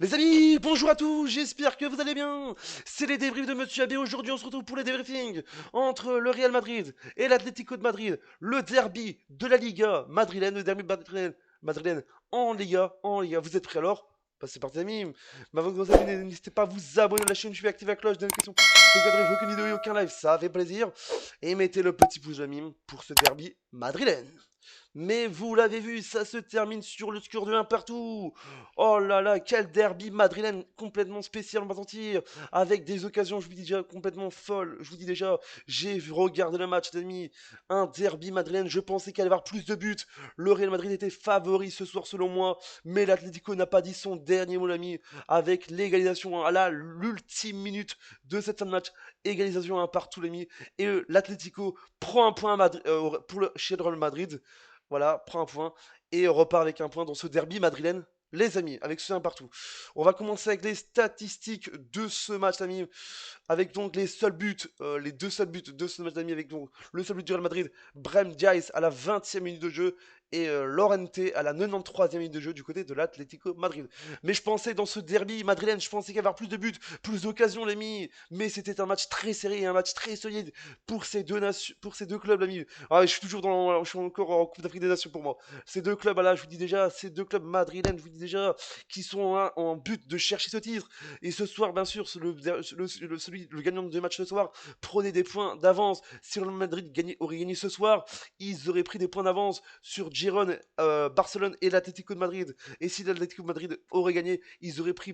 Les amis, bonjour à tous, j'espère que vous allez bien. C'est les débriefs de Monsieur Abbé. Aujourd'hui, on se retrouve pour les débriefings entre le Real Madrid et l'Atlético de Madrid. Le derby de la Liga madrilène, le derby madrilène en Liga. Vous êtes prêts alors? Bah, c'est parti, amis. Mais avant de vous abonner, n'hésitez pas à vous abonner à la chaîne, je vais activer la cloche de notification. Vous ne perdrez aucune vidéo et aucun live, ça fait plaisir. Et mettez le petit pouce bleu mime pour ce derby madrilène. Mais vous l'avez vu, ça se termine sur le score de 1 partout. Oh là là, quel derby madrilène complètement spécial, on va sentir. Avec des occasions, je vous dis déjà, complètement folles. Je vous dis déjà, j'ai regardé le match, les amis. Un derby madrilène, je pensais qu'il allait y avoir plus de buts. Le Real Madrid était favori ce soir, selon moi. Mais l'Atlético n'a pas dit son dernier mot, l'ami. Avec l'égalisation à l'ultime minute de cette fin de match. Égalisation à 1 partout, l'ami. Et l'Atlético prend un point chez le Real Madrid. Voilà, prend un point et repart avec un point dans ce derby madrilène. Les amis, avec ce 1 partout. On va commencer avec les statistiques de ce match, amis. Avec donc les seuls buts, les deux seuls buts de ce match, amis. Avec donc le seul but du Real Madrid, Brahim Diaz à la 20e minute de jeu et Lorente à la 93e minute de jeu du côté de l'Atlético Madrid. Mais je pensais dans ce derby madrilène, je pensais qu'il y avait plus de buts, plus d'occasions, les amis. Mais c'était un match très serré et un match très solide pour ces deux clubs, l'ami. Ah, je suis toujours je suis encore en Coupe d'Afrique des Nations pour moi. Ces deux clubs, là, je vous dis déjà, ces deux clubs madrilènes, je vous dis déjà, qui sont en but de chercher ce titre. Et ce soir, bien sûr, le gagnant de deux matchs ce soir prenait des points d'avance. Si le Madrid aurait gagné ce soir, ils auraient pris des points d'avance sur Girone, Barcelone et l'Atlético de Madrid. Et si l'Atlético de Madrid aurait gagné, ils seraient plus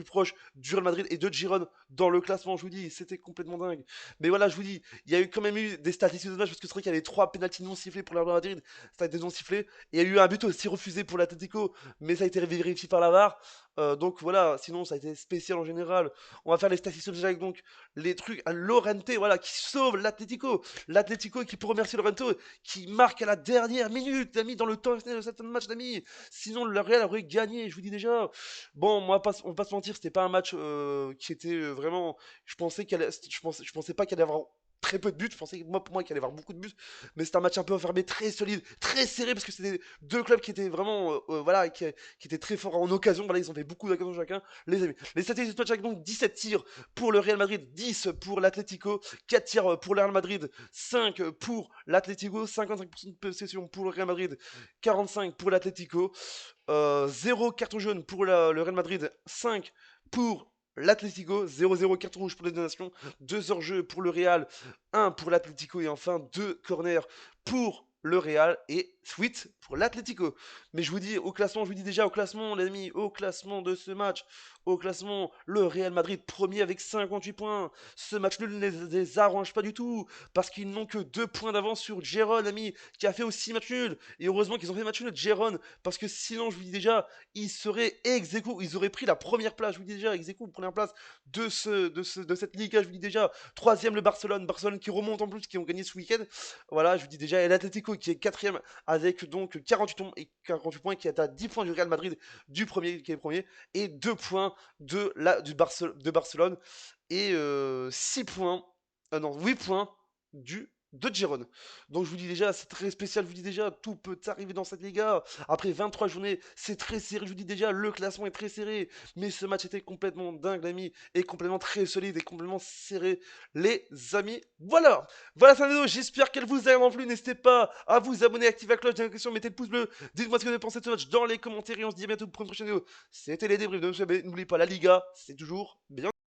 proches du Real Madrid et de Girone dans le classement. Je vous dis, c'était complètement dingue. Mais voilà, je vous dis, il y a eu quand même eu des statistiques de match parce que c'est vrai qu'il y avait 3 pénaltys non sifflés pour le Real Madrid, ça a été non sifflé. Et il y a eu un but aussi refusé pour l'Atlético, mais ça a été vérifié par la VAR. Donc voilà, sinon ça a été spécial en général. On va faire les statistiques déjà avec donc les trucs à Lorente, voilà, qui sauve l'Atlético. L'Atlético qui peut remercier Lorente, qui marque à la dernière minute, d'amis, dans le temps de cette match, d'amis. Sinon le Real aurait gagné, je vous dis déjà. Bon, moi, on va pas se mentir, c'était pas un match qui était vraiment. Je pensais pas qu'il allait y avoir très peu de buts. Je pensais pour moi qu'il allait y avoir beaucoup de buts, mais c'est un match un peu enfermé, très solide, très serré parce que c'était deux clubs qui étaient vraiment voilà, qui étaient très forts en occasion. Voilà, ils ont fait beaucoup d'occasions chacun. Les amis, les statistiques de match avec donc 17 tirs pour le Real Madrid, 10 pour l'Atlético, 4 tirs pour le Real Madrid, 5 pour l'Atlético, 55% de possession pour le Real Madrid, 45 pour l'Atlético, 0 carton jaune pour le Real Madrid, 5 pour l'Atlético, 0-0 carton rouge pour les deux nations, 2 hors-jeu pour le Real, 1 pour l'Atlético et enfin 2 corners pour le Real et 8 pour l'Atlético. Mais je vous dis, au classement, je vous dis déjà, au classement, les amis, au classement de ce match, au classement, le Real Madrid premier avec 58 points. Ce match nul ne les arrange pas du tout parce qu'ils n'ont que 2 points d'avance sur Gérone, ami, qui a fait aussi match nul. Et heureusement qu'ils ont fait match nul, Gérone, parce que sinon, je vous dis déjà, ils seraient ex aequo, ils auraient pris la première place, je vous dis déjà, ex aequo, première place de cette Liga, je vous dis déjà. Troisième, le Barcelone qui remonte en plus, qui ont gagné ce week-end. Voilà, je vous dis déjà, et l'Atlético qui est quatrième avec donc 48 points, qui est à 10 points du Real Madrid, du premier, qui est premier, et 2 points de Barcelone, et 6 points, non, 8 points de Girone. Donc je vous dis déjà, c'est très spécial, je vous dis déjà, tout peut arriver dans cette Liga. Après 23 journées, c'est très serré, je vous dis déjà, le classement est très serré. Mais ce match était complètement dingue, l'ami, et complètement très solide, et complètement serré, les amis. Voilà, voilà cette vidéo, j'espère qu'elle vous a plu. N'hésitez pas à vous abonner, activer la cloche de notification, mettez le pouce bleu. Dites-moi ce que vous avez pensé de ce match dans les commentaires, et on se dit à bientôt pour une prochaine vidéo. C'était les débriefs de M. B. N'oubliez pas, la Liga, c'est toujours bien.